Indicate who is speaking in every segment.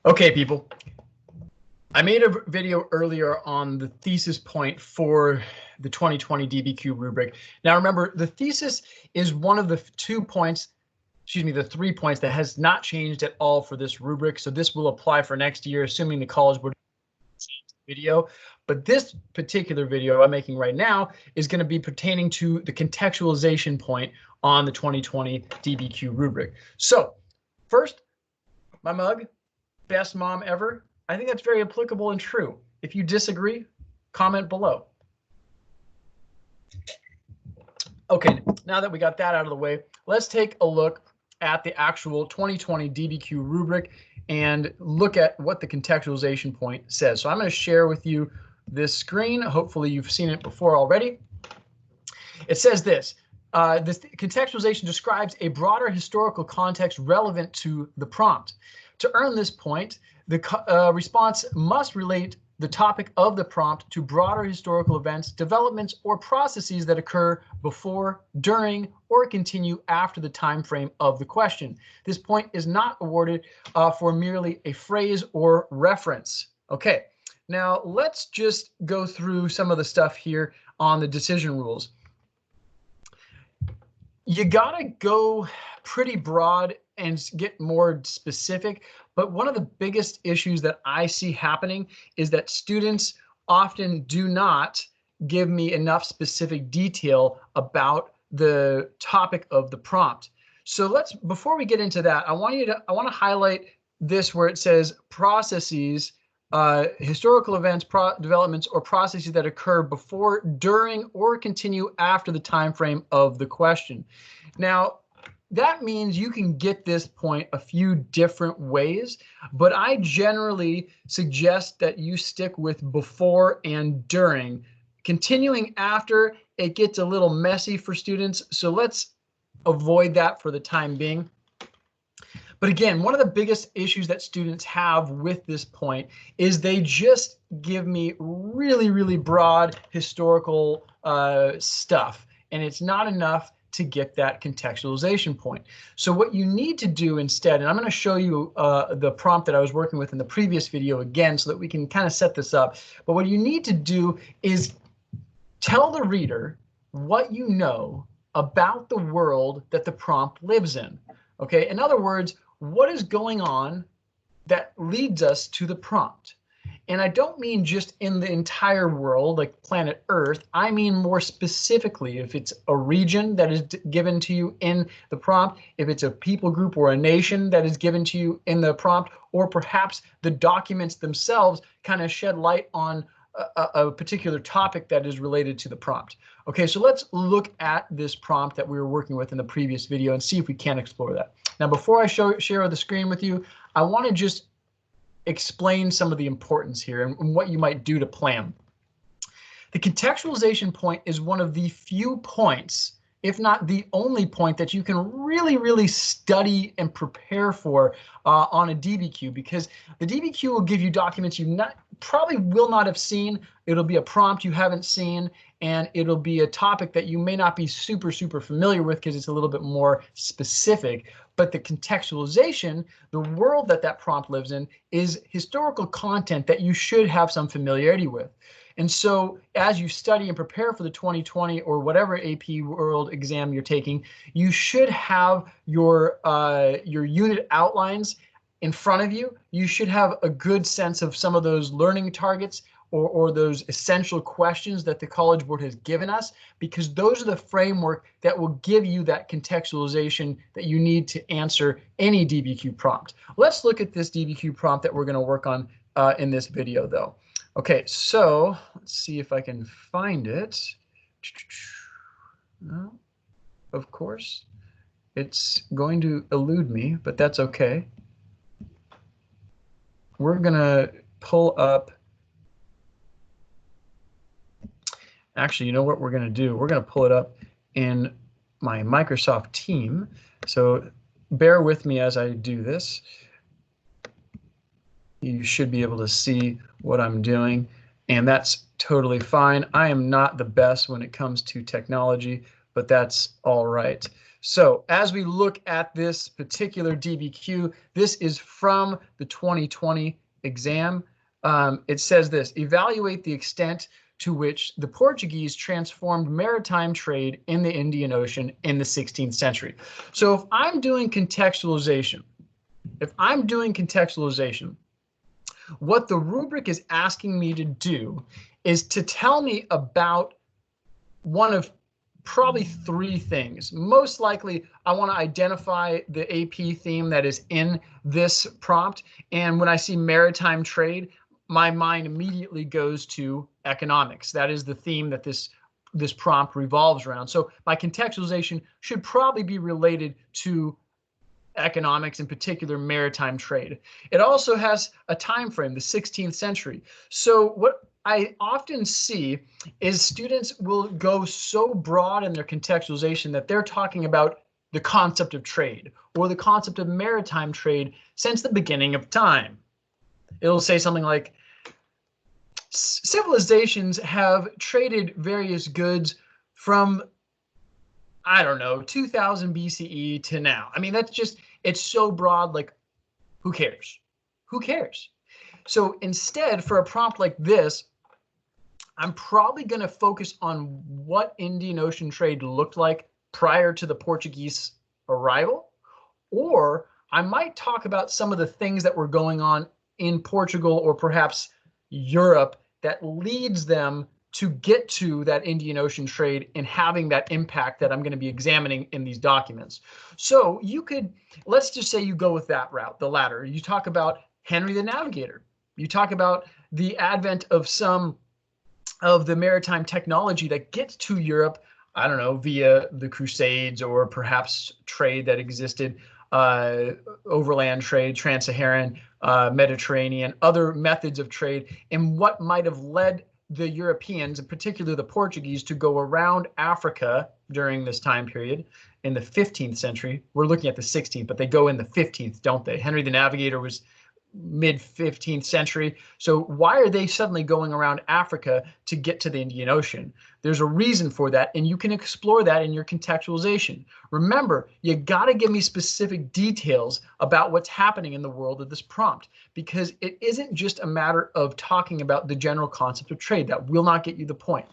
Speaker 1: Okay, people. I made a video earlier on the thesis point for the 2020 DBQ rubric. Now remember, the thesis is one of the 3 points that has not changed at all for this rubric. So this will apply for next year, assuming the College Board video. But this particular video I'm making right now is going to be pertaining to the contextualization point on the 2020 DBQ rubric. So first, my mug, best mom ever. I think that's very applicable and true. If you disagree, comment below. Okay, now that we got that out of the way, let's take a look at the actual 2020 DBQ rubric and look at what the contextualization point says. So I'm going to share with you this screen. Hopefully you've seen it before already. It says this. This contextualization describes a broader historical context relevant to the prompt. To earn this point, the response must relate the topic of the prompt to broader historical events, developments, or processes that occur before, during, or continue after the time frame of the question. This point is not awarded for merely a phrase or reference. Okay, now let's just go through some of the stuff here on the decision rules. You gotta go pretty broad and get more specific, but one of the biggest issues that I see happening is that students often do not give me enough specific detail about the topic of the prompt. So before we get into that, I want to highlight this where it says processes, historical events, developments, or processes that occur before, during, or continue after the time frame of the question. Now, that means you can get this point a few different ways, but I generally suggest that you stick with before and during. Continuing after, it gets a little messy for students, so let's avoid that for the time being. But again, one of the biggest issues that students have with this point is they just give me really, really broad historical stuff, and it's not enough to get that contextualization point. So what you need to do instead, and I'm going to show you the prompt that I was working with in the previous video again so that we can kind of set this up. But what you need to do is tell the reader what you know about the world that the prompt lives in. Okay, in other words, what is going on that leads us to the prompt? And I don't mean just in the entire world, like planet Earth. I mean more specifically, if it's a region that is given to you in the prompt, if it's a people group or a nation that is given to you in the prompt, or perhaps the documents themselves kind of shed light on a particular topic that is related to the prompt. Okay, so let's look at this prompt that we were working with in the previous video and see if we can explore that. Now, before I share the screen with you, I want to just explain some of the importance here and what you might do to plan. The contextualization point is one of the few points, if not the only point, that you can really, really study and prepare for on a DBQ, because the DBQ will give you documents you probably will not have seen. It'll be a prompt you haven't seen, and it'll be a topic that you may not be super familiar with because it's a little bit more specific. But the contextualization, the world that prompt lives in, is historical content that you should have some familiarity with. And so as you study and prepare for the 2020 or whatever AP World exam you're taking, you should have your unit outlines in front of you. You should have a good sense of some of those learning targets or those essential questions that the College Board has given us, because those are the framework that will give you that contextualization that you need to answer any DBQ prompt. Let's look at this DBQ prompt that we're going to work on in this video, though. Okay, so let's see if I can find it. No, of course, it's going to elude me, but that's okay. We're going to pull up. Actually, you know what we're going to do? We're going to pull it up in my Microsoft team. So bear with me as I do this. You should be able to see what I'm doing, and that's totally fine. I am not the best when it comes to technology, but that's all right. So as we look at this particular DBQ, this is from the 2020 exam. It says this: evaluate the extent to which the Portuguese transformed maritime trade in the Indian Ocean in the 16th century. So if I'm doing contextualization, what the rubric is asking me to do is to tell me about one of probably three things. Most likely, I want to identify the AP theme that is in this prompt. And when I see maritime trade, my mind immediately goes to economics. That is the theme that this prompt revolves around. So my contextualization should probably be related to economics, in particular maritime trade. It also has a time frame, the 16th century. So what I often see is students will go so broad in their contextualization that they're talking about the concept of trade or the concept of maritime trade since the beginning of time. It'll say something like, civilizations have traded various goods from, I don't know, 2000 BCE to now. I mean, that's just, it's so broad, like, who cares? Who cares? So instead, for a prompt like this, I'm probably going to focus on what Indian Ocean trade looked like prior to the Portuguese arrival, or I might talk about some of the things that were going on in Portugal or perhaps Europe that leads them to get to that Indian Ocean trade and having that impact that I'm going to be examining in these documents. So you could, let's just say you go with that route, the latter. You talk about Henry the Navigator. You talk about the advent of some of the maritime technology that gets to Europe, I don't know, via the Crusades or perhaps trade that existed, overland trade, trans-Saharan, Mediterranean, other methods of trade, and what might have led the Europeans, in particular the Portuguese, to go around Africa during this time period in the 15th century. We're looking at the 16th, but they go in the 15th, don't they? Henry the Navigator was mid 15th century. So why are they suddenly going around Africa to get to the Indian Ocean? There's a reason for that, and you can explore that in your contextualization. Remember, you got to give me specific details about what's happening in the world of this prompt, because it isn't just a matter of talking about the general concept of trade. That will not get you the point.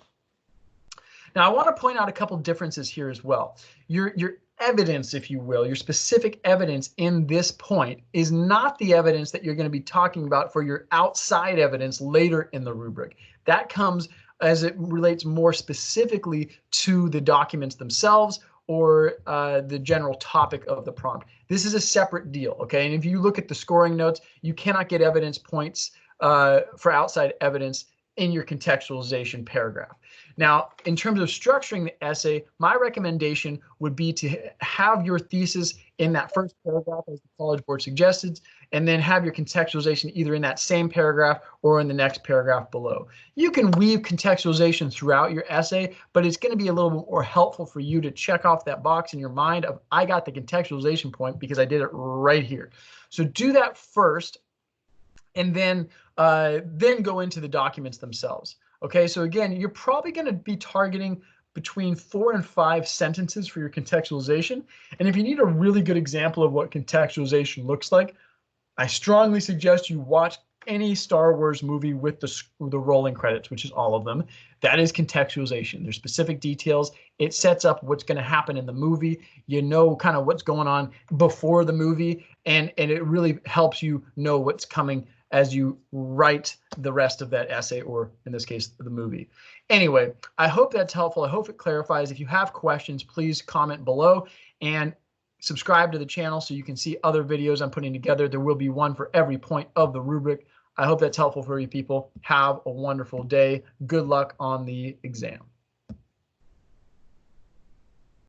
Speaker 1: Now, I want to point out a couple differences here as well. Your evidence, if you will, your specific evidence in this point is not the evidence that you're going to be talking about for your outside evidence later in the rubric. That comes as it relates more specifically to the documents themselves or the general topic of the prompt. This is a separate deal, okay? And if you look at the scoring notes, you cannot get evidence points for outside evidence in your contextualization paragraph. Now, in terms of structuring the essay, my recommendation would be to have your thesis in that first paragraph as the College Board suggested, and then have your contextualization either in that same paragraph or in the next paragraph below. You can weave contextualization throughout your essay, but it's going to be a little bit more helpful for you to check off that box in your mind of, I got the contextualization point because I did it right here. So do that first, and then go into the documents themselves. Okay, so again, you're probably going to be targeting between 4 and 5 sentences for your contextualization. And if you need a really good example of what contextualization looks like, I strongly suggest you watch any Star Wars movie with the rolling credits, which is all of them. That is contextualization. There's specific details. It sets up what's going to happen in the movie. You know kind of what's going on before the movie, and it really helps you know what's coming as you write the rest of that essay, or in this case, the movie. Anyway, I hope that's helpful. I hope it clarifies. If you have questions, please comment below and subscribe to the channel so you can see other videos I'm putting together. There will be one for every point of the rubric. I hope that's helpful for you people. Have a wonderful day. Good luck on the exam.